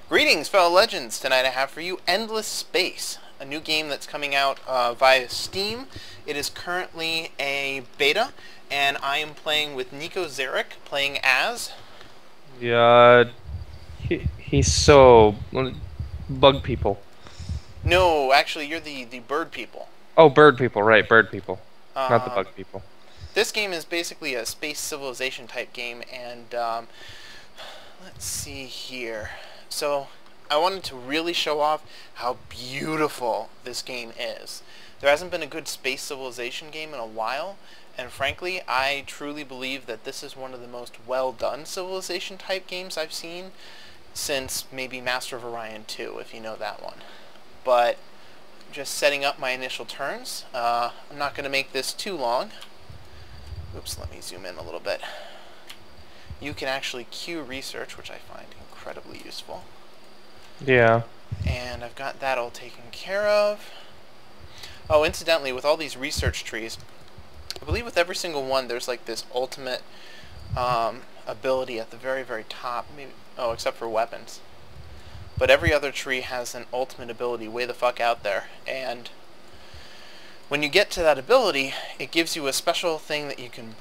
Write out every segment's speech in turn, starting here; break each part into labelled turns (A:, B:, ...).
A: Greetings, fellow legends! Tonight I have for you Endless Space, a new game that's coming out via Steam. It is currently a beta, and I am playing with Nico Zarek, playing as...
B: Yeah, he's so bug people.
A: No, actually, you're the bird people.
B: Oh, bird people, right? Bird people, not the
A: Um,
B: bug people.
A: this game is basically a space civilization type game, and let's see here. So, I wanted to really show off how beautiful this game is. There hasn't been a good space civilization game in a while, and frankly, I truly believe that this is one of the most well-done civilization type games I've seen since maybe Master of Orion 2, if you know that one. But just setting up my initial turns. I'm not going to make this too long. Oops, let me zoom in a little bit. You can actually queue research, which I find incredibly useful.
B: Yeah.
A: And I've got that all taken care of. Oh, incidentally, with all these research trees, I believe with every single one there's like this ultimate ability at the very, very top. Maybe, oh, except for weapons. But every other tree has an ultimate ability way the fuck out there. And when you get to that ability, it gives you a special thing that you can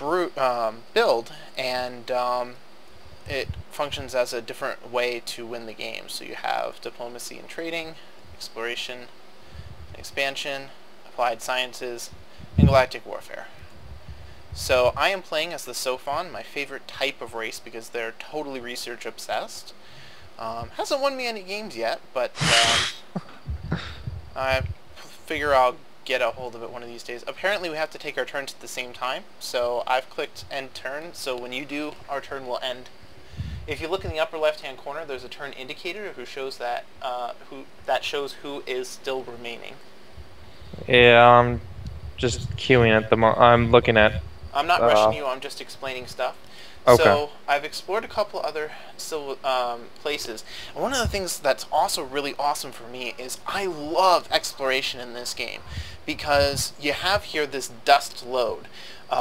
A: build, and it functions as a different way to win the game. So you have diplomacy and trading, exploration, expansion, applied sciences, and galactic warfare. So I am playing as the Sophon, my favorite type of race because they're totally research obsessed. Hasn't won me any games yet, but I figure I'll get a hold of it one of these days. Apparently we have to take our turns at the same time, so I've clicked end turn, so when you do, our turn will end. If you look in the upper left hand corner, there's a turn indicator who shows that shows who is still remaining.
B: Yeah, I'm just queuing at the I'm looking at.
A: I'm not rushing you, I'm just explaining stuff.
B: Okay.
A: So I've explored a couple other places, and one of the things that's also really awesome for me is I love exploration in this game, because you have here this dust load,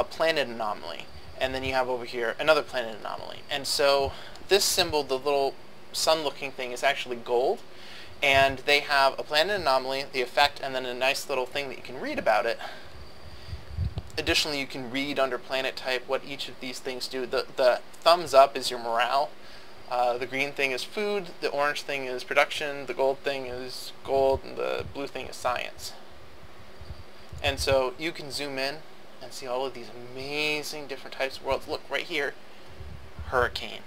A: planet anomaly, and then you have over here another planet anomaly. And so this symbol, the little sun-looking thing, is actually gold, and they have a planet anomaly, the effect, and then a nice little thing that you can read about it. Additionally, you can read under planet type what each of these things do. The thumbs up is your morale. The green thing is food. The orange thing is production. The gold thing is gold. And the blue thing is science. And so you can zoom in and see all of these amazing different types of worlds. Look, right here. Hurricane.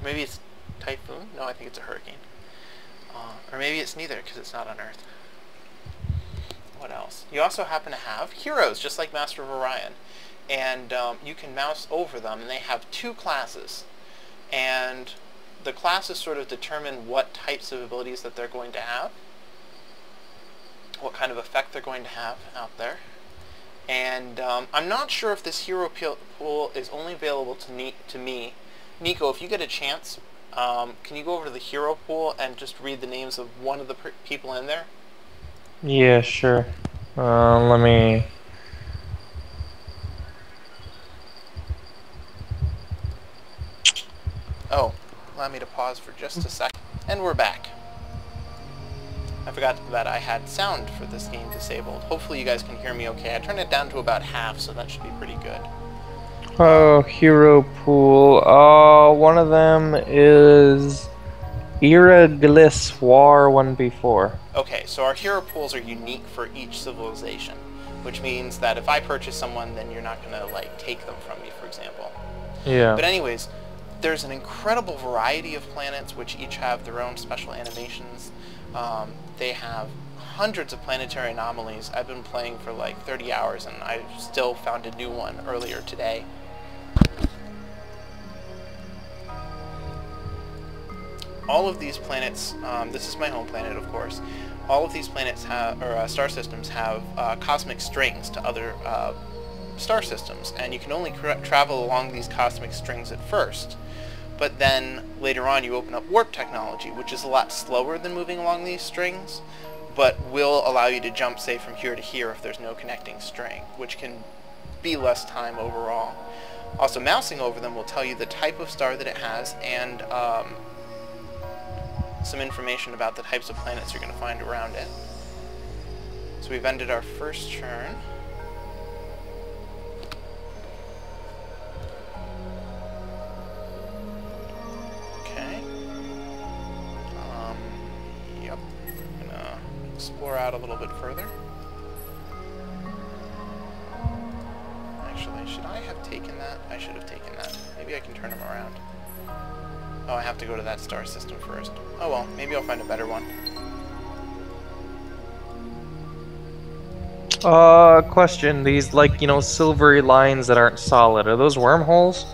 A: Maybe it's typhoon? No, I think it's a hurricane. Or maybe it's neither because it's not on Earth. What else? You also happen to have heroes, just like Master of Orion, and you can mouse over them, and they have two classes, and the classes sort of determine what types of abilities that they're going to have, what kind of effect they're going to have out there, and I'm not sure if this hero pool is only available to me. Nico, if you get a chance, can you go over to the hero pool and just read the names of one of the people in there?
B: Yeah, sure. Let me.
A: Oh, allow me to pause for just a sec. And we're back. I forgot that I had sound for this game disabled. Hopefully you guys can hear me okay. I turned it down to about half, so that should be pretty good.
B: Oh, hero pool. One of them is Irreglis War 1v4.
A: Okay, so our hero pools are unique for each civilization, which means that if I purchase someone, then you're not going to, like, take them from me, for example.
B: Yeah.
A: But anyways, there's an incredible variety of planets, which each have their own special animations. They have hundreds of planetary anomalies. I've been playing for like 30 hours, and I still found a new one earlier today. All of these planets, this is my home planet, of course, all of these planets have, or star systems have cosmic strings to other star systems, and you can only travel along these cosmic strings at first. But then later on you open up warp technology, which is a lot slower than moving along these strings, but will allow you to jump, say, from here to here if there's no connecting string, which can be less time overall. Also, mousing over them will tell you the type of star that it has, and some information about the types of planets you're going to find around it. So we've ended our first turn. Okay. Yep. I'm gonna explore out a little bit further. Actually, should I have taken that? I should have taken that. Maybe I can turn them around. Oh, I have to go to that star system first. Oh well, maybe I'll find a better one.
B: Question. These, like, you know, silvery lines that aren't solid, are those wormholes?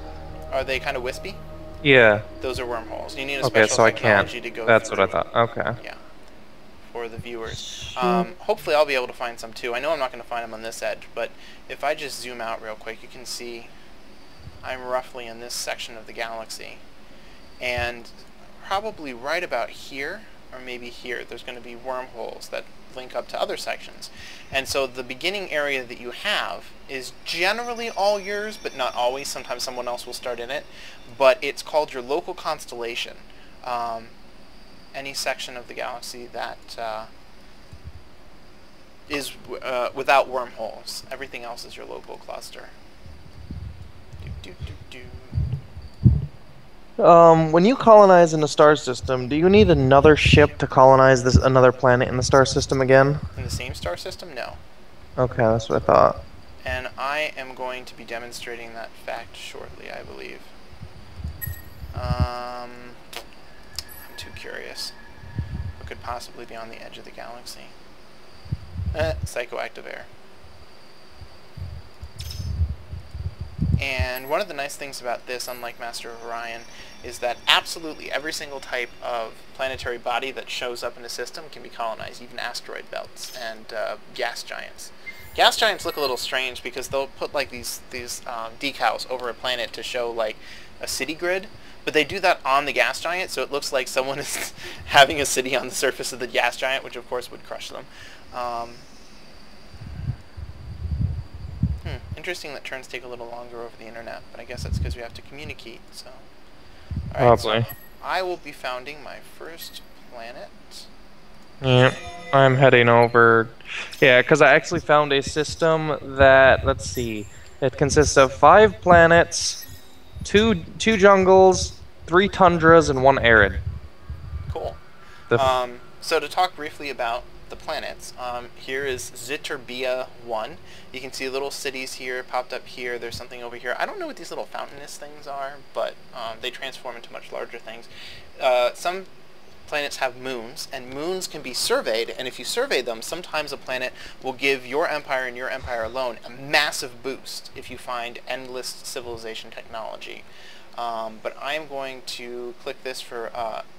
A: Are they kind of wispy?
B: Yeah.
A: Those are wormholes. You need a
B: Okay,
A: special
B: so I can't.
A: technology to go
B: That's
A: through.
B: what I thought. Okay.
A: Yeah. For the viewers. Hopefully I'll be able to find some too. I know I'm not going to find them on this edge, but if I just zoom out real quick, you can see I'm roughly in this section of the galaxy. And probably right about here, or maybe here, there's going to be wormholes that link up to other sections. And so the beginning area that you have is generally all yours, but not always. Sometimes someone else will start in it. But it's called your local constellation. Any section of the galaxy that is without wormholes. Everything else is your local cluster.
B: When you colonize in a star system, do you need another ship to colonize this another planet in the star system again?
A: In the same star system? No.
B: Okay, that's what I thought.
A: And I am going to be demonstrating that fact shortly, I believe. I'm too curious. What could possibly be on the edge of the galaxy? Psychoactive air. And one of the nice things about this, unlike Master of Orion, is that absolutely every single type of planetary body that shows up in a system can be colonized, even asteroid belts and gas giants. Gas giants look a little strange because they'll put like these decals over a planet to show like a city grid, but they do that on the gas giant, so it looks like someone is having a city on the surface of the gas giant, which of course would crush them. Interesting that turns take a little longer over the internet, but I guess that's because we have to communicate, so... Alright, so I will be founding my first planet.
B: Yeah, I'm heading over... Yeah, because I actually found a system that, let's see, it consists of 5 planets, 2 jungles, 3 tundras, and 1 arid.
A: Cool. So to talk briefly about the planets, here is Ziturbia 1. You can see little cities here, popped up here, there's something over here. I don't know what these little fountainous things are, but they transform into much larger things. Some planets have moons, and moons can be surveyed, and if you survey them, sometimes a planet will give your empire and your empire alone a massive boost if you find endless civilization technology. But I'm going to click this for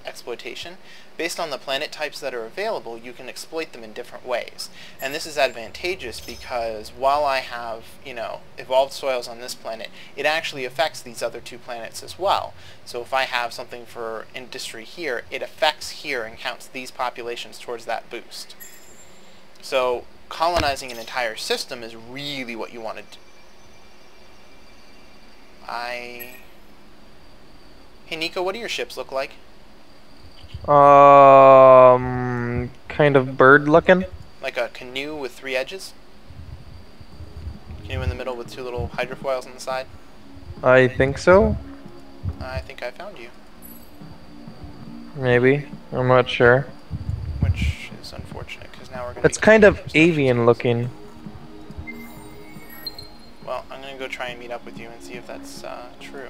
A: exploitation. Based on the planet types that are available, you can exploit them in different ways. And this is advantageous because while I have, you know, evolved soils on this planet, it actually affects these other 2 planets as well. So if I have something for industry here, it affects here and counts these populations towards that boost. So colonizing an entire system is really what you want to do. Hey Nico, what do your ships look like?
B: Kind of bird looking.
A: Like a canoe with 3 edges? Canoe in the middle with 2 little hydrofoils on the side?
B: I think so.
A: I think I found you.
B: Maybe. I'm not sure.
A: Which is unfortunate, because now we're going to...
B: It's kind of avian looking.
A: Well, I'm going to go try and meet up with you and see if that's true.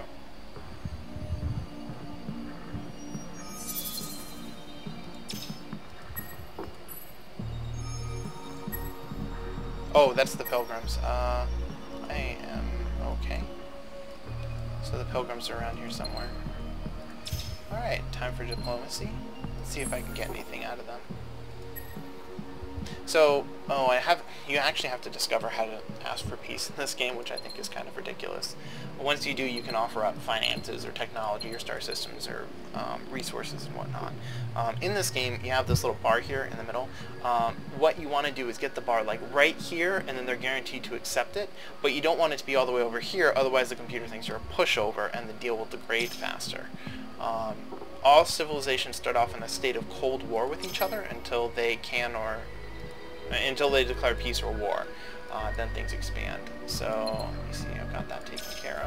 A: Oh, that's the Pilgrims. I am okay. So the Pilgrims are around here somewhere. Alright, time for diplomacy. Let's see if I can get anything out of them. So, you actually have to discover how to ask for peace in this game, which I think is kind of ridiculous. But once you do, you can offer up finances or technology or star systems or resources and whatnot. In this game, you have this little bar here in the middle. What you want to do is get the bar like right here, and then they're guaranteed to accept it, but you don't want it to be all the way over here, otherwise the computer thinks you're a pushover and the deal will degrade faster. all civilizations start off in a state of cold war with each other until they until they declare peace or war. Then things expand. So, let me see, I've got that taken care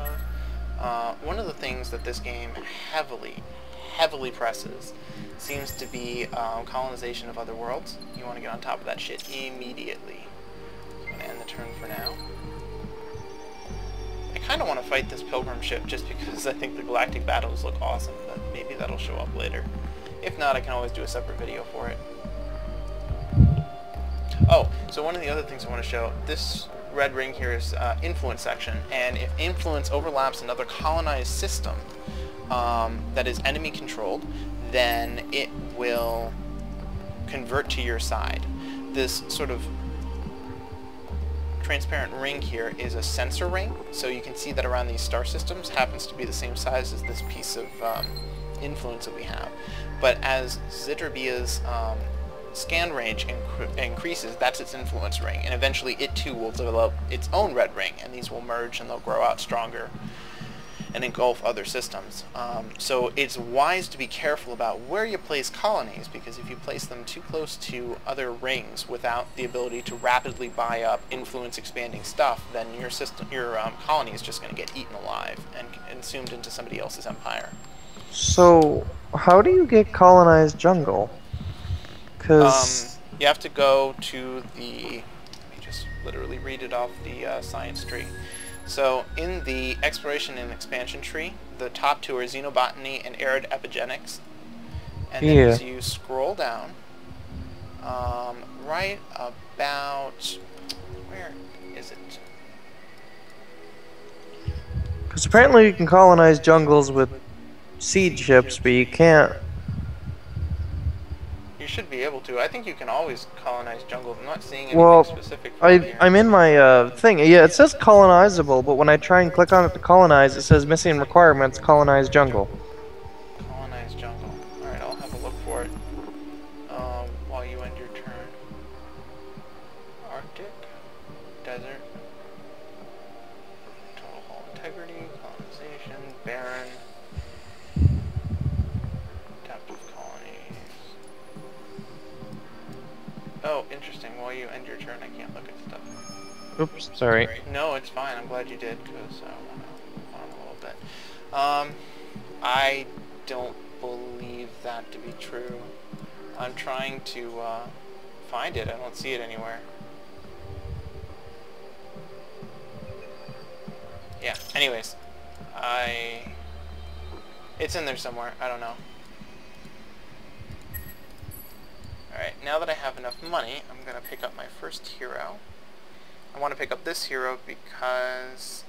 A: of. One of the things that this game heavily presses seems to be colonization of other worlds. You want to get on top of that shit immediately. I'm going to end the turn for now. I kind of want to fight this pilgrim ship just because I think the galactic battles look awesome, but maybe that'll show up later. If not, I can always do a separate video for it. Oh, so one of the other things I want to show, this red ring here is influence section, and if influence overlaps another colonized system that is enemy controlled, then it will convert to your side. This sort of transparent ring here is a sensor ring, so you can see that around these star systems happens to be the same size as this piece of influence that we have. But as Zidrobia's scan range increases, that's its influence ring, and eventually it too will develop its own red ring, and these will merge and they'll grow out stronger and engulf other systems. So it's wise to be careful about where you place colonies, because if you place them too close to other rings without the ability to rapidly buy up influence expanding stuff, then your colony is just going to get eaten alive and consumed into somebody else's empire.
B: So, how do you get colonized jungle? Because
A: you have to go to the, let me just literally read it off the science tree. So in the exploration and expansion tree, the top two are xenobotany and arid epigenetics. And then as you scroll down, right about, where is it?
B: Because apparently you can colonize jungles with seed ships, but you can't.
A: You should be able to. I think you can always colonize jungles. I'm not seeing anything specific for here.
B: I'm in my thing. Yeah, it says colonizable, but when I try and click on it to colonize, it says missing requirements, colonize jungle.
A: Colonize jungle. Alright, I'll have a look for it while you end your turn. Arctic, desert, total hull integrity, colonization, barren, adaptive colonies. Oh, interesting. While you end your turn, I can't look at stuff.
B: Oops, sorry.
A: No, it's fine. I'm glad you did, because I want to move on a little bit. I don't believe that to be true. I'm trying to find it. I don't see it anywhere. Yeah, anyways. It's in there somewhere. I don't know. Alright, now that I have enough money, I'm going to pick up my first hero. I want to pick up this hero because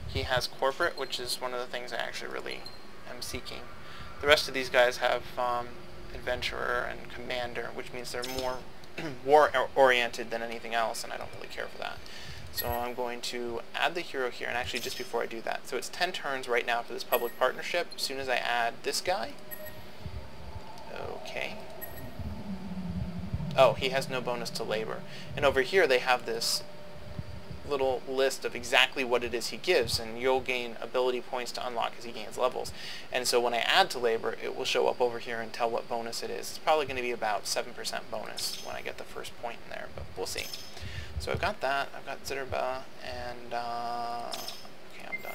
A: he has corporate, which is one of the things I actually really am seeking. The rest of these guys have adventurer and commander, which means they're more war-oriented than anything else, and I don't really care for that. So I'm going to add the hero here, and actually just before I do that, so it's 10 turns right now for this public partnership. As soon as I add this guy, okay. Oh, he has no bonus to labor. And over here they have this little list of exactly what it is he gives, and you'll gain ability points to unlock as he gains levels. And so when I add to labor, it will show up over here and tell what bonus it is. It's probably going to be about 7% bonus when I get the first point in there, but we'll see. So I've got that, I've got Zitterba, and okay, I'm done.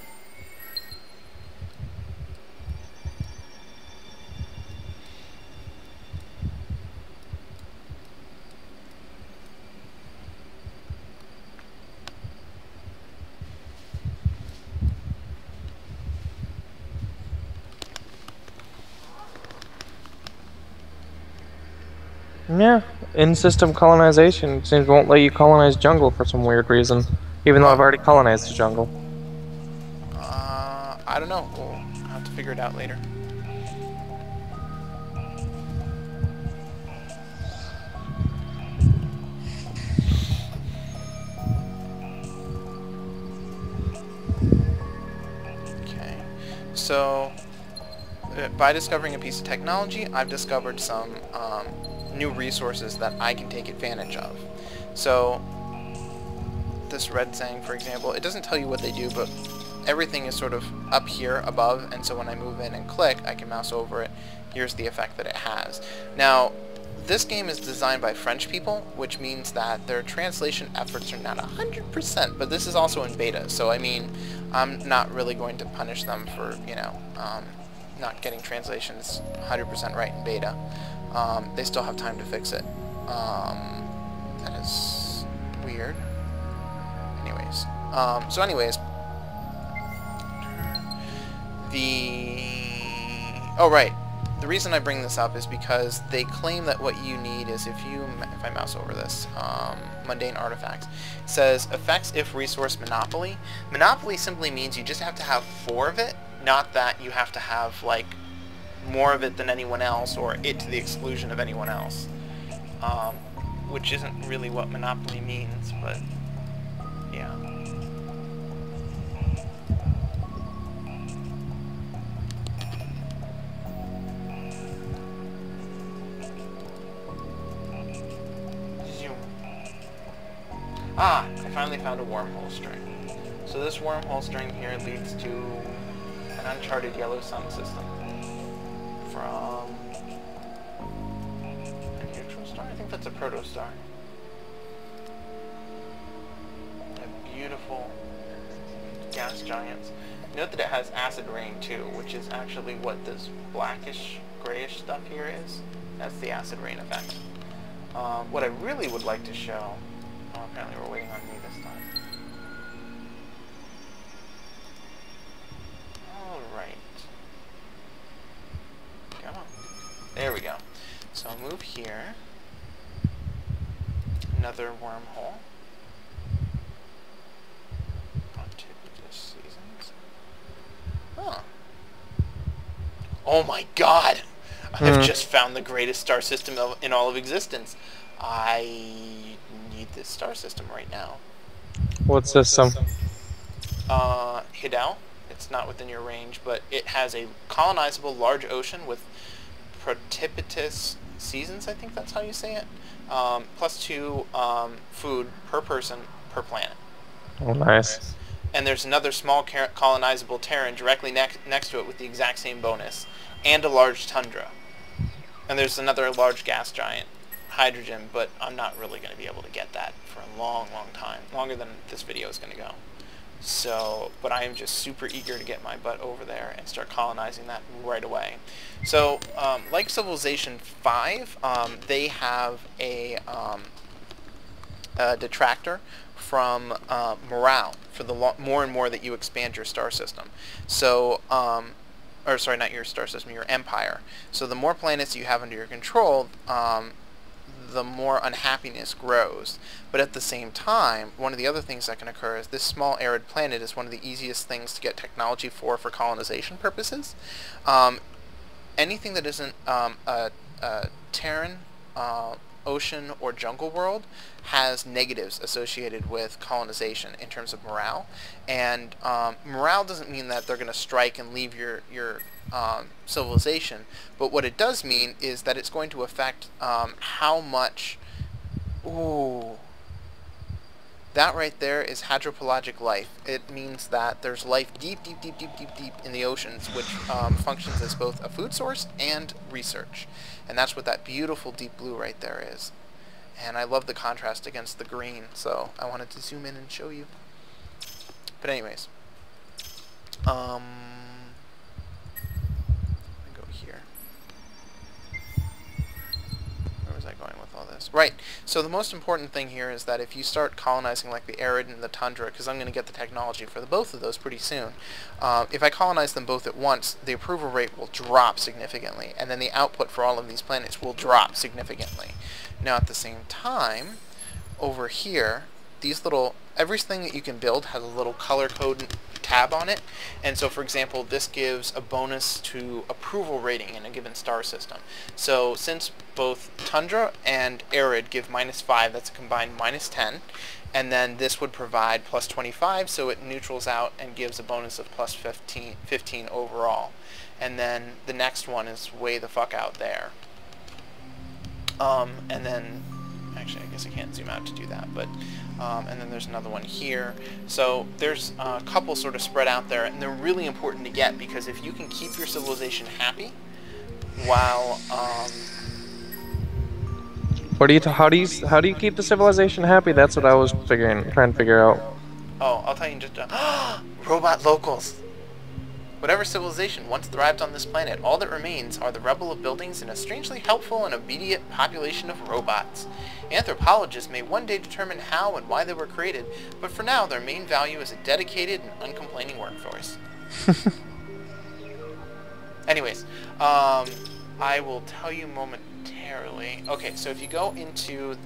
B: Yeah, in-system colonization seems won't let you colonize jungle for some weird reason, even though I've already colonized the jungle.
A: I don't know. We'll have to figure it out later. Okay, so by discovering a piece of technology, I've discovered some new resources that I can take advantage of. So this red thing, for example, it doesn't tell you what they do, but everything is sort of up here above, and so when I move in and click, I can mouse over it. Here's the effect that it has. Now, this game is designed by French people, which means that their translation efforts are not 100%, but this is also in beta, so I mean, I'm not really going to punish them for, you know, not getting translations 100% right in beta. They still have time to fix it. That is weird. Anyways, oh right, the reason I bring this up is because they claim that what you need is if I mouse over this, mundane artifacts, it says effects if resource monopoly. Monopoly simply means you just have to have 4 of it, not that you have to have like more of it than anyone else or it to the exclusion of anyone else, which isn't really what monopoly means, but yeah. Ah, I finally found a wormhole string. So this wormhole string here leads to an uncharted yellow sun system from a neutral star? I think that's a protostar. A beautiful gas giants. Note that it has acid rain too, which is actually what this blackish, grayish stuff here is. That's the acid rain effect. What I really would like to show... Oh, apparently we're waiting on me this time. Alright. Come on. There we go. So I'll move here. Another wormhole. Seasons. Huh. Oh my god! I've just found the greatest star system in all of existence. I need this star system right now.
B: What system?
A: Hidal. It's not within your range, but it has a colonizable large ocean with precipitous seasons, I think that's how you say it. +2 food per person per planet.
B: Oh, nice.
A: And there's another small colonizable Terran directly next to it with the exact same bonus. And a large tundra. And there's another large gas giant. Hydrogen, but I'm not really going to be able to get that for a long, long time. Longer than this video is going to go. So, but I am just super eager to get my butt over there and start colonizing that right away. So, like Civilization 5, they have a detractor from morale for the more and more that you expand your star system. So, or sorry, not your star system, your empire. So the more planets you have under your control, the more unhappiness grows. But at the same time, one of the other things that can occur is this small arid planet is one of the easiest things to get technology for colonization purposes. Anything that isn't a Terran, ocean, or jungle world has negatives associated with colonization in terms of morale. And morale doesn't mean that they're going to strike and leave your civilization, but what it does mean is that it's going to affect how much... Ooh. That right there is hydropelagic life. It means that there's life deep, deep, deep, deep, deep, deep in the oceans, which functions as both a food source and research. And that's what that beautiful deep blue right there is. And I love the contrast against the green, so I wanted to zoom in and show you. But anyways, go here. Where was I going with all this? Right. So the most important thing here is that if you start colonizing like the arid and the tundra, because I'm going to get the technology for both of those pretty soon, if I colonize them both at once, the approval rate will drop significantly, and then the output for all of these planets will drop significantly. Now at the same time, over here, these little, everything that you can build has a little color code tab on it, and so for example this gives a bonus to approval rating in a given star system. So since both tundra and arid give -5, that's a combined -10, and then this would provide +25, so it neutrals out and gives a bonus of +15 overall. And then the next one is way the fuck out there. And then actually I guess I can't zoom out to do that, but and then there's another one here. So there's a couple sort of spread out there, and they're really important to get, because if you can keep your civilization happy while
B: How do you keep the civilization happy? That's what I was trying to figure out.
A: oh, I'll tell you in just robot locals. Whatever civilization once thrived on this planet, all that remains are the rubble of buildings and a strangely helpful and obedient population of robots. Anthropologists may one day determine how and why they were created, but for now their main value is a dedicated and uncomplaining workforce. Anyways, I will tell you momentarily. Okay, so if you go into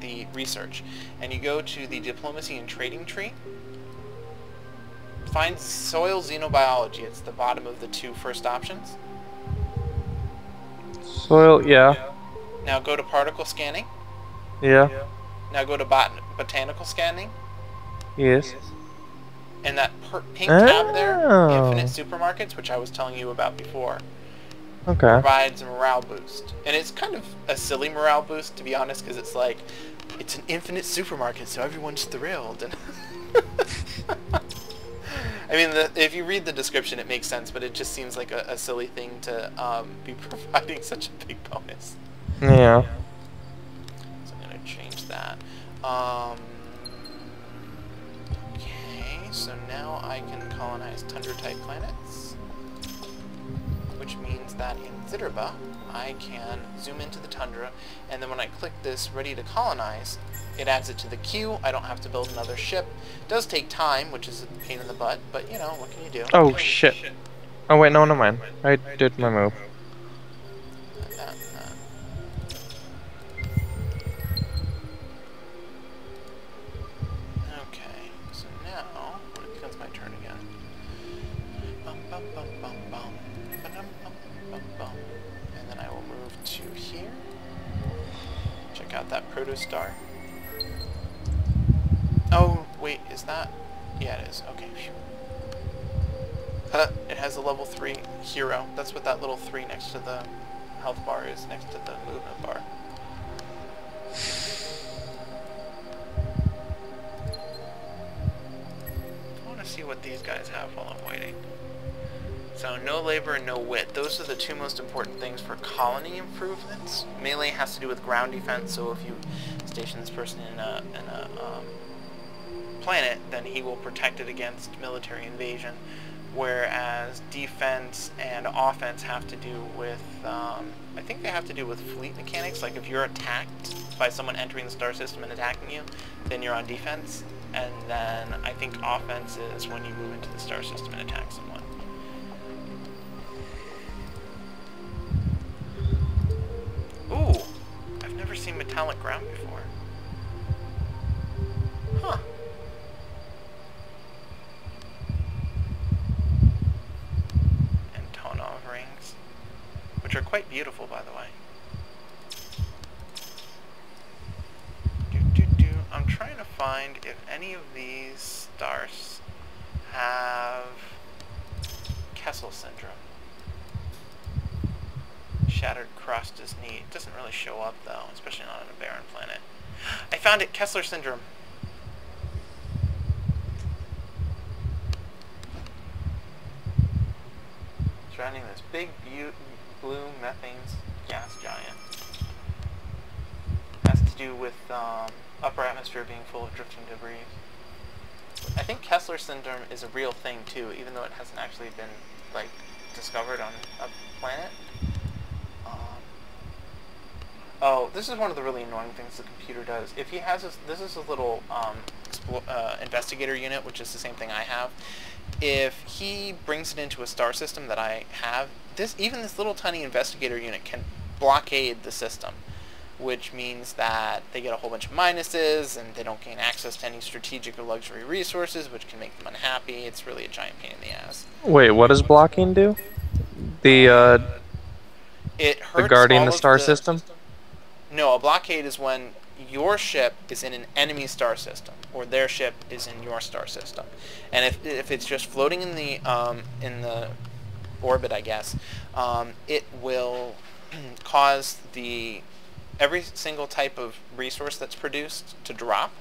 A: the research, and you go to the diplomacy and trading tree, find soil xenobiology. It's the bottom of the two first options.
B: Soil, yeah.
A: Now go to particle scanning.
B: Yeah.
A: Now go to botanical scanning.
B: Yes.
A: And that pink tab there, infinite supermarkets, which I was telling you about before, provides a morale boost. And it's kind of a silly morale boost, to be honest, because it's like, it's an infinite supermarket, so everyone's thrilled. And I mean, if you read the description, it makes sense, but it just seems like a silly thing to be providing such a big bonus.
B: Yeah.
A: So I'm going to change that. Okay, so now I can colonize tundra-type planets, which means that in Zitterba, I can zoom into the tundra, and then when I click this ready to colonize, it adds it to the queue. I don't have to build another ship. It does take time, which is a pain in the butt, but you know, what can you do?
B: Oh shit. Oh wait, no, never mind. I did my move.
A: Okay, so now, when it becomes my turn again. Bum, bum, bum, bum, bum. Ba-dum, bum, bum, bum. And then I will move to here. Check out that protostar. Oh, wait, is that? Yeah, it is. Okay. It has a level 3 hero. That's what that little 3 next to the health bar is, next to the movement bar. I want to see what these guys have while I'm waiting. So, no labor and no wit. Those are the two most important things for colony improvements. Melee has to do with ground defense, so if you station this person in a planet, then he will protect it against military invasion, whereas defense and offense have to do with, I think they have to do with fleet mechanics. Like if you're attacked by someone entering the star system and attacking you, then you're on defense, and then I think offense is when you move into the star system and attack someone. Ooh, I've never seen metallic ground before. Huh. Rings, which are quite beautiful, by the way. I'm trying to find if any of these stars have Kessel syndrome. Shattered crust is neat. It doesn't really show up, though, especially not on a barren planet. I found it! Kessler syndrome. Surrounding this big blue methane gas giant. It has to do with upper atmosphere being full of drifting debris. I think Kessler syndrome is a real thing too, even though it hasn't actually been like discovered on a planet. Oh, this is one of the really annoying things the computer does. If he has this is a little investigator unit, which is the same thing I have. If he brings it into a star system that I have, even this little tiny investigator unit can blockade the system, which means that they get a whole bunch of minuses and they don't gain access to any strategic or luxury resources, which can make them unhappy. It's really a giant pain in the ass.
B: Wait, what does blocking do? It hurts guarding the star system?
A: No, a blockade is when your ship is in an enemy star system, or their ship is in your star system. And if it's just floating in the orbit, I guess, it will cause every single type of resource that's produced to drop,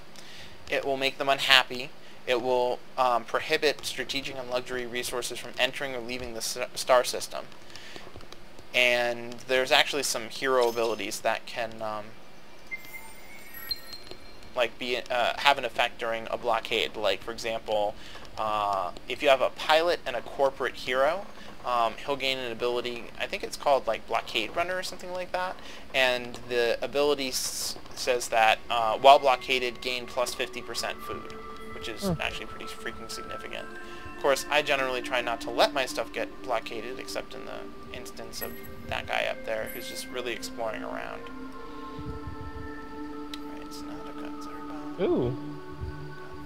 A: It will make them unhappy. It will prohibit strategic and luxury resources from entering or leaving the star system. And there's actually some hero abilities that can like have an effect during a blockade. Like, for example, if you have a pilot and a corporate hero, he'll gain an ability, I think it's called like Blockade Runner or something like that, and the ability says that while blockaded, gain plus 50% food, which is actually pretty freaking significant. Of course, I generally try not to let my stuff get blockaded, except in the instance of that guy up there who's just really exploring around. Alright, so now that I've got Zerba,
B: Ooh.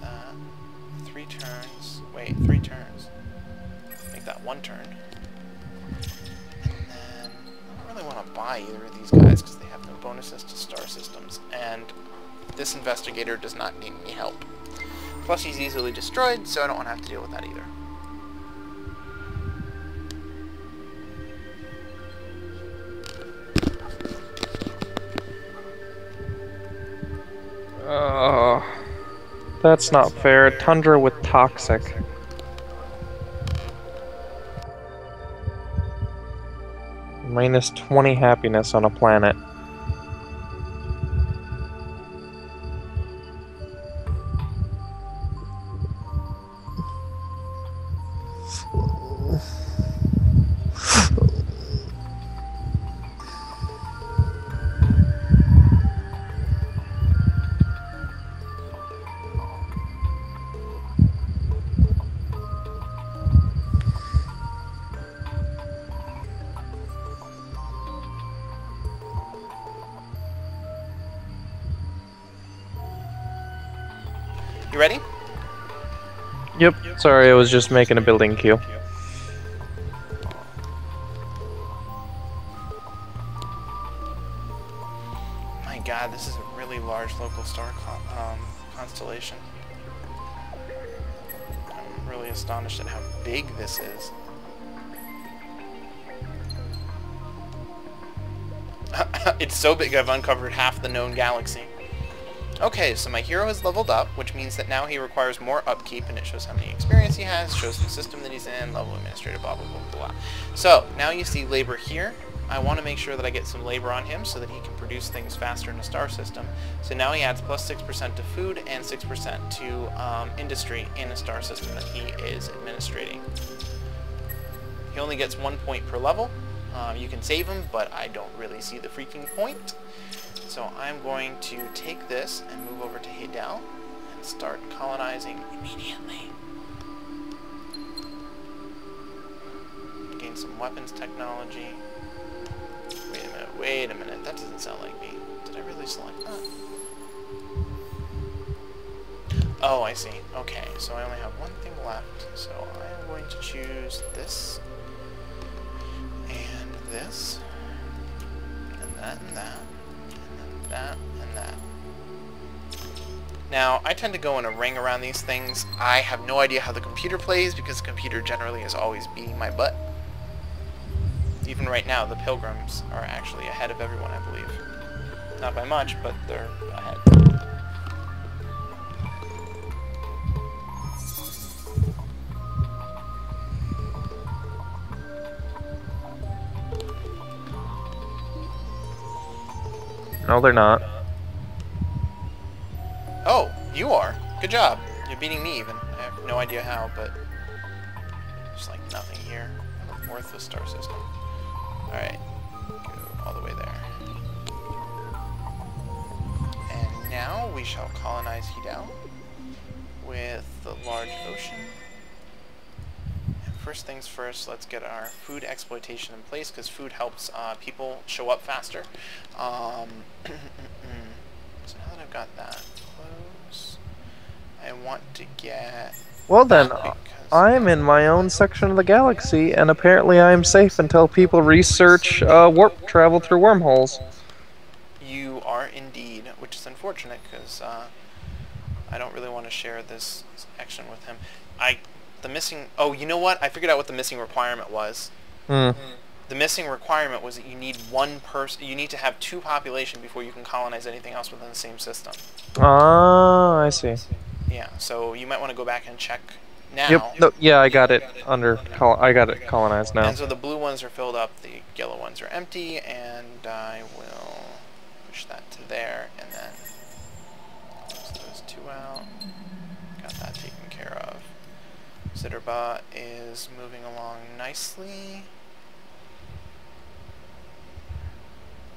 A: got that. 3 turns. Wait, 3 turns. Make that 1 turn. And then I don't really want to buy either of these guys because they have no bonuses to star systems. And this investigator does not need any help. Plus he's easily destroyed, so I don't want to have to deal with that either.
B: That's not fair. Tundra with toxic. Minus 20 happiness on a planet.
A: You ready?
B: Yep. Sorry, I was just making a building queue.
A: My god, this is a really large local star constellation. I'm really astonished at how big this is. It's so big I've uncovered half the known galaxy. Okay, so my hero has leveled up, which means that now he requires more upkeep, and it shows how many experience he has, shows the system that he's in, level administrator, blah, blah, blah, blah. So, now you see labor here. I want to make sure that I get some labor on him so that he can produce things faster in a star system. So now he adds plus 6% to food and 6% to industry in a star system that he is administrating. He only gets 1 point per level. You can save him, but I don't really see the freaking point. So I'm going to take this and move over to Hidel and start colonizing immediately. Gain some weapons technology. Wait a minute, that doesn't sound like me. Did I really select that? Oh, I see. Okay, so I only have one thing left. So I'm going to choose this, and this, and that, and that. That and that. Now, I tend to go in a ring around these things. I have no idea how the computer plays because the computer generally is always beating my butt. Even right now, the Pilgrims are actually ahead of everyone, I believe. Not by much, but they're ahead.
B: No, they're not.
A: Oh, you are. Good job. You're beating me even. I have no idea how, but there's like nothing here. A worthless star system. Alright. Go all the way there. And now we shall colonize Hidel with the large ocean. First things first, let's get our food exploitation in place, because food helps people show up faster. So now that I've got that close, I want to get...
B: Well then, I'm in my own section of the galaxy, and apparently I'm safe until people research warp travel through wormholes.
A: You are indeed, which is unfortunate, because I don't really want to share this action with him. The missing... Oh, you know what? I figured out what the missing requirement was. The missing requirement was that you need one person. You need to have 2 population before you can colonize anything else within the same system.
B: Ah, I see.
A: Yeah, so you might want to go back and check now.
B: Yep. No, yeah, I got it I got it colonized now.
A: And so the blue ones are filled up, the yellow ones are empty, and I will push that to there, and then close those 2 out. Got that taken care of. Zitterba is moving along nicely.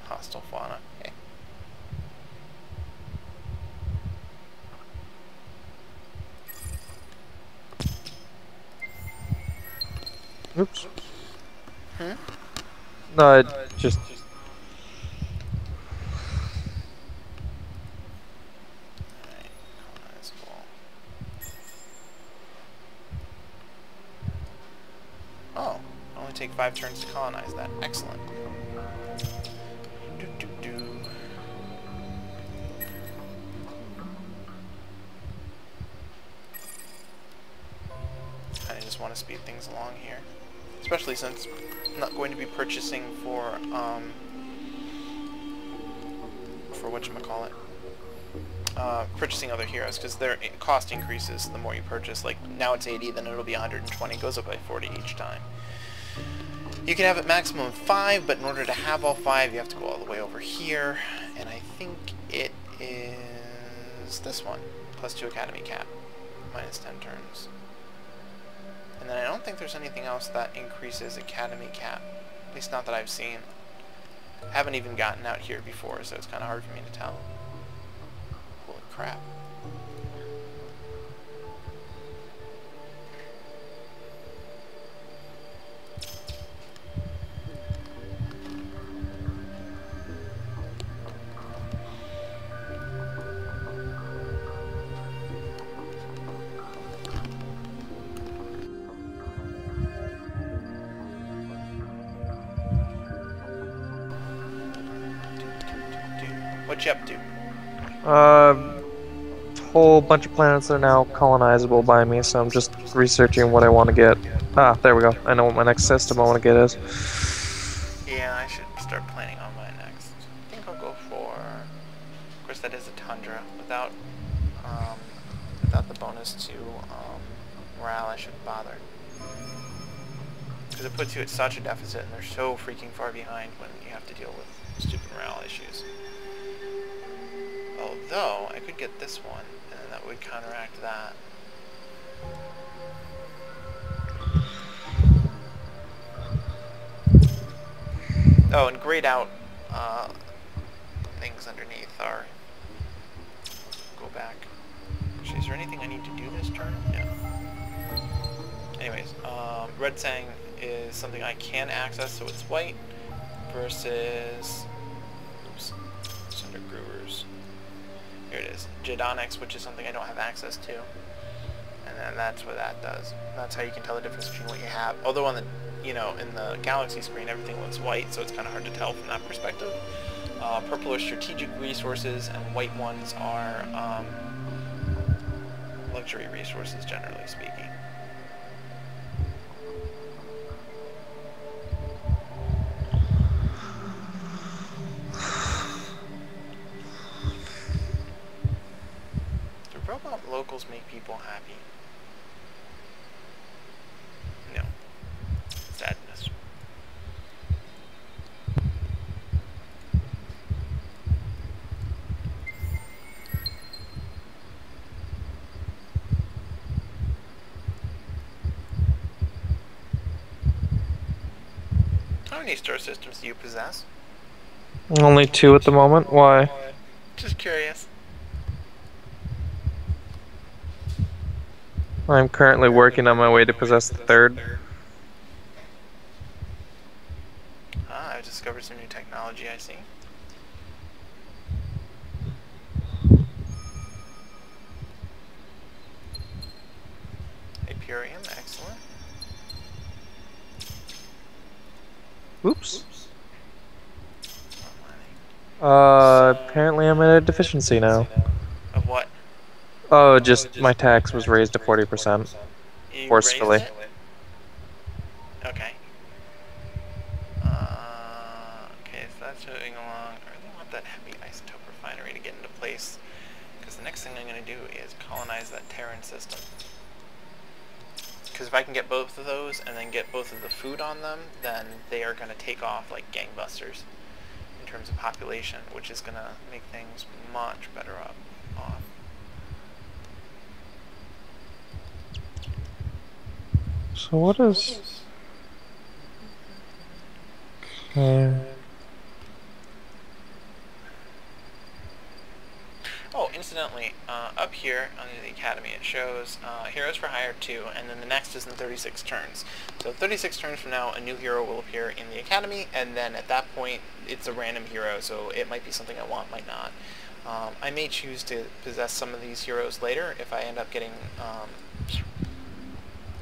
A: Hostile fauna. Okay.
B: Oops.
A: Hmm?
B: No, it just...
A: Alright, colonizable. Oh, only take 5 turns to colonize that. Excellent. I just want to speed things along here, especially since I'm not going to be purchasing for whatchamacallit, purchasing other heroes, because their cost increases the more you purchase. Like, now it's 80, then it'll be 120, goes up by 40 each time. You can have it maximum 5, but in order to have all 5, you have to go all the way over here, and I think it is this one, +2 academy cap, -10 turns. And then I don't think there's anything else that increases academy cap, at least not that I've seen. I haven't even gotten out here before, so it's kind of hard for me to tell. Holy crap. What you up to?
B: Whole bunch of planets are now colonizable by me, so I'm just researching what I want to get. Ah, there we go. I know what my next system I want to get is.
A: Yeah, I should start planning on my next. I think I'll go for... Of course, that is a tundra. Without the bonus to morale, I shouldn't bother. Because it puts you at such a deficit, and they're so freaking far behind when you have to deal with stupid morale issues. Although, I could get this one, and that would counteract that. Oh, and grayed out things underneath are... Go back. Actually, is there anything I need to do this turn? Yeah. Anyways, Red Sang is something I can access, so it's white, versus... Oops. It's under Grewers. Here it is. Jadonix, which is something I don't have access to. And then that's what that does. That's how you can tell the difference between what you have. Although on the, in the Galaxy screen, everything looks white, so it's kind of hard to tell from that perspective. Purple are strategic resources, and white ones are luxury resources, generally speaking. Do robot locals make people happy? No. Sadness. How many star systems do you possess?
B: Only 2 at the moment. Why?
A: Just curious.
B: I'm currently working on my way to possess the 3rd.
A: Ah, I've discovered some new technology, I see. Apurium, excellent.
B: Oops. Apparently I'm at a deficiency now.
A: Of what?
B: Oh, just my tax was raised to 40%.
A: You
B: Forcefully.
A: raised it? Okay. turn system. Because if I can get both of those and then get both of the food on them, then they are going to take off like gangbusters in terms of population, which is going to make things much better off.
B: So what is...
A: Oh, incidentally, up here under the Academy it shows Heroes for Hire 2, and then the next is in 36 turns. So 36 turns from now, a new hero will appear in the Academy, and then at that point, it's a random hero, so it might be something I want, might not. I may choose to possess some of these heroes later if I end up getting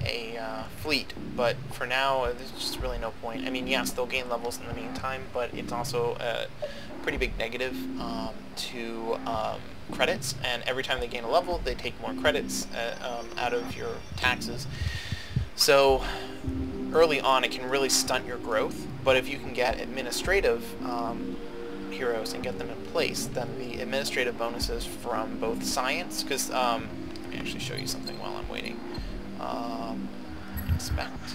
A: a fleet, but for now, there's just really no point. I mean, yes, they'll gain levels in the meantime, but it's also a pretty big negative to credits, and every time they gain a level, they take more credits out of your taxes. So early on, it can really stunt your growth, but if you can get administrative heroes and get them in place, then the administrative bonuses from both science, because let me actually show you something while I'm waiting. Inspect.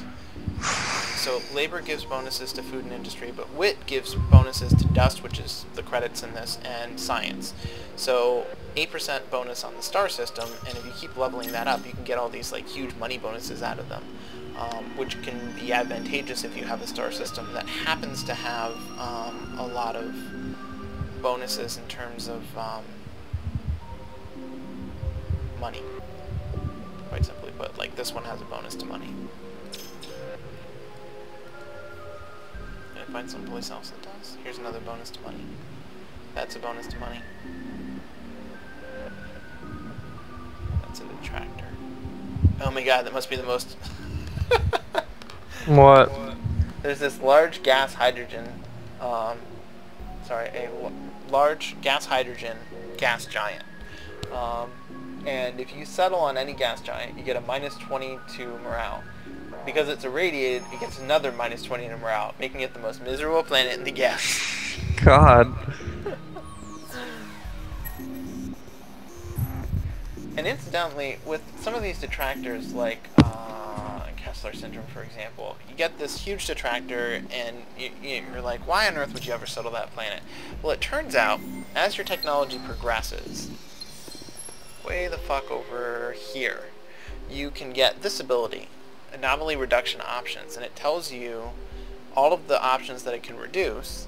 A: So labor gives bonuses to food and industry, but wit gives bonuses to dust, which is the credits in this, and science. So 8% bonus on the star system, and if you keep leveling that up, you can get all these like huge money bonuses out of them, which can be advantageous if you have a star system that happens to have a lot of bonuses in terms of money. Quite simply put, like this one has a bonus to money. Can I find someplace else that does? Here's another bonus to money. That's a bonus to money. That's a detractor. Oh my god, that must be the most...
B: What?
A: There's this large gas hydrogen, large gas hydrogen gas giant. And if you settle on any gas giant, you get a -20 to morale. Because it's irradiated, it gets another -20 to morale, making it the most miserable planet in the gas.
B: God.
A: And incidentally, with some of these detractors, like Kessler syndrome, for example, you get this huge detractor, and you're like, why on earth would you ever settle that planet? Well, it turns out, as your technology progresses, way the fuck over here, you can get this ability, anomaly reduction options, and it tells you all of the options that it can reduce,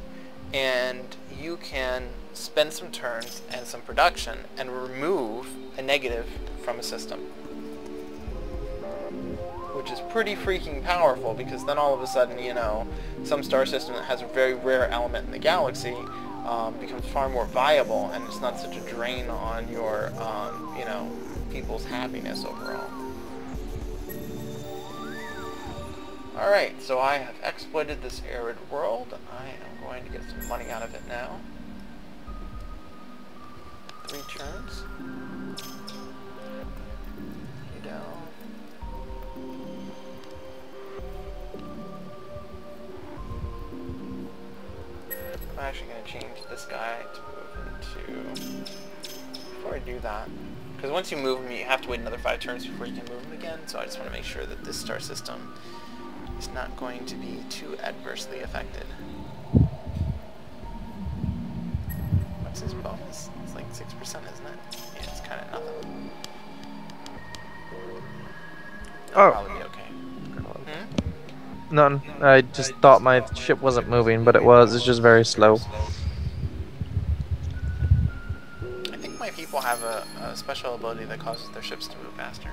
A: and you can spend some turns and some production and remove a negative from a system, which is pretty freaking powerful, because then all of a sudden, you know, some star system that has a very rare element in the galaxy becomes far more viable, and it's not such a drain on your, you know, people's happiness overall. Alright, so I have exploited this arid world. I am going to get some money out of it now. 3 turns. You down. I'm actually going to change this guy to move into... Before I do that, because once you move him, you have to wait another 5 turns before you can move him again, so I just want to make sure that this star system is not going to be too adversely affected. What's his bonus? It's like 6%, isn't it? Yeah, it's kind of nothing. That'll probably be okay.
B: None. I just thought my ship wasn't moving, but it was. It's just very slow.
A: I think my people have a special ability that causes their ships to move faster.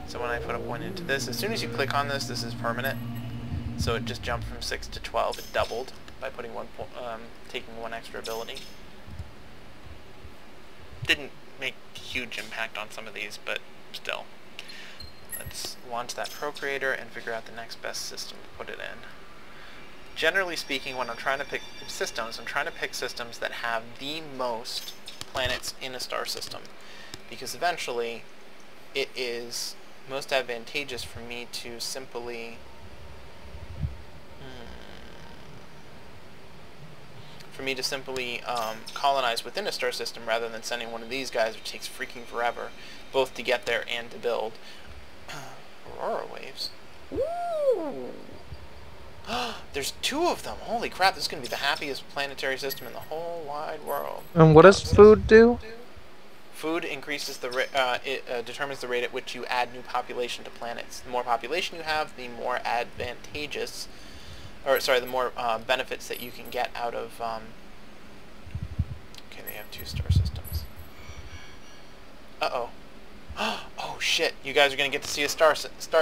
A: So when I put a point into this, as soon as you click on this, this is permanent. So it just jumped from 6 to 12. It doubled by putting taking one extra ability. Didn't make huge impact on some of these, but still. Let's launch that procreator and figure out the next best system to put it in. Generally speaking, when I'm trying to pick systems, I'm trying to pick systems that have the most planets in a star system, because eventually it is most advantageous for me to simply for me to simply colonize within a star system rather than sending one of these guys, which takes freaking forever, both to get there and to build. Aurora waves. There's 2 of them. Holy crap, this is going to be the happiest planetary system in the whole wide world.
B: And what does food do?
A: Food increases the determines the rate at which you add new population to planets. The more population you have, the more advantageous, or sorry, the more benefits that you can get out of. Okay, they have 2 star systems. Uh-oh. Oh shit! You guys are gonna get to see a star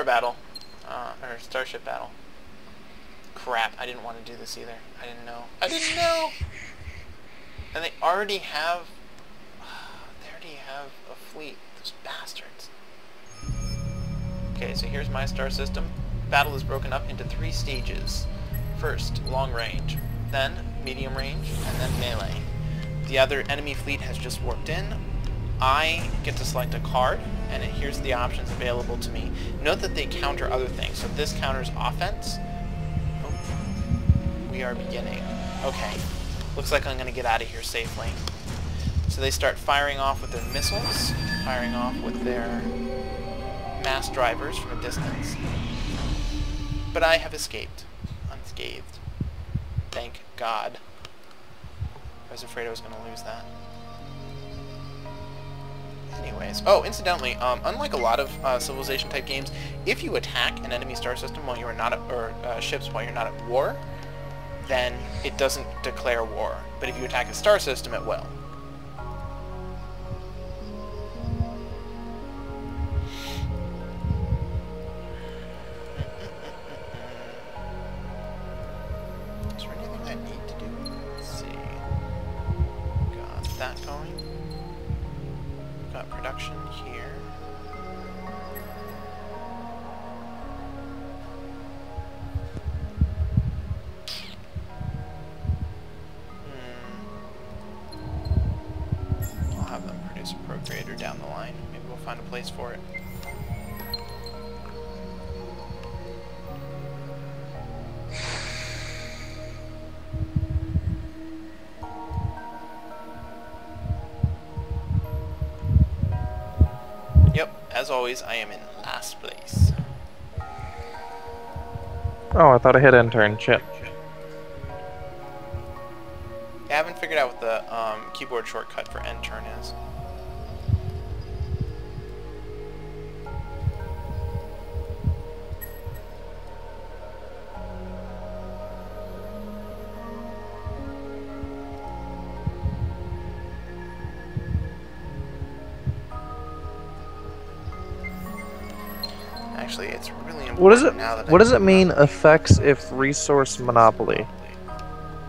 A: battle, or starship battle. Crap! I didn't want to do this either. I didn't know. I didn't know. And they already have. They already have a fleet. Those bastards. Okay, so here's my star system. Battle is broken up into 3 stages. First, long range, then medium range, and then melee. The other enemy fleet has just warped in. I get to select a card, and here's the options available to me. Note that they counter other things. So this counters offense. Oh, we are beginning. Okay, looks like I'm going to get out of here safely. So they start firing off with their missiles, firing off with their mass drivers from a distance. But I have escaped, unscathed. Thank God. I was afraid I was going to lose that. Anyways, oh, incidentally, unlike a lot of Civilization type games, if you attack an enemy star system while you are not at, or ships while you're not at war, then it doesn't declare war. But if you attack a star system, it will. Is there anything I need to do? Let's see. Got that going. Got production here. I'll have them produce a procreator down the line. Maybe we'll find a place for it. Yep, as always, I am in last place.
B: Oh, I thought I hit intern. Shit.
A: I haven't figured out what the keyboard shortcut for end turn is. Actually, it's really important
B: What does it?
A: now that
B: What does it mean? Effects if resource monopoly.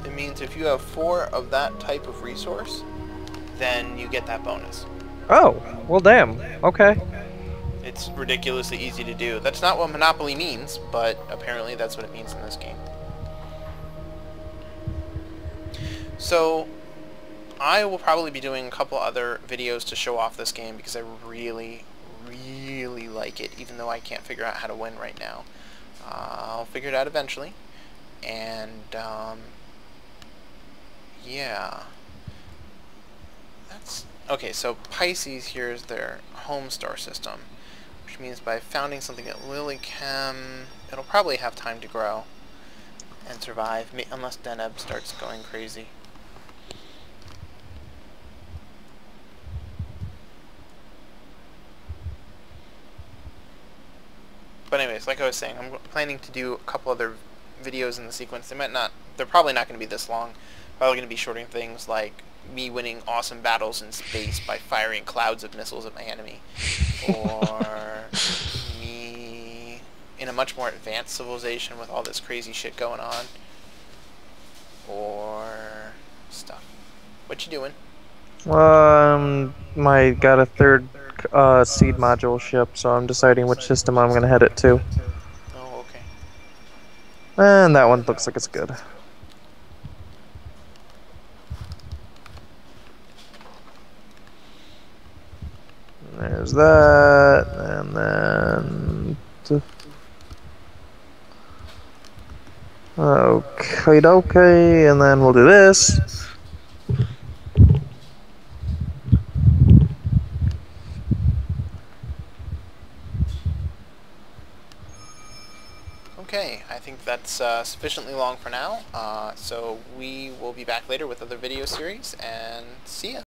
A: It means if you have 4 of that type of resource, then you get that bonus.
B: Oh, well, damn. Okay.
A: It's ridiculously easy to do. That's not what Monopoly means, but apparently that's what it means in this game. So, I will probably be doing a couple other videos to show off this game because I really like it, even though I can't figure out how to win right now. I'll figure it out eventually. And, yeah. That's... Okay, so Pisces here is their home star system, which means by founding something at Lilychem, it'll probably have time to grow and survive, unless Deneb starts going crazy. But anyways, like I was saying, I'm planning to do a couple other videos in the sequence. They're probably not going to be this long. Probably going to be shorter things like me winning awesome battles in space by firing clouds of missiles at my enemy. Or me in a much more advanced civilization with all this crazy shit going on. Or stuff. What you doing?
B: I got a third seed module ship, so I'm deciding which system I'm gonna head it to.
A: Oh, okay.
B: And that one looks like it's good. There's that, and then... Okay, and then we'll do this.
A: Okay, I think that's sufficiently long for now. So we will be back later with other video series, and see ya.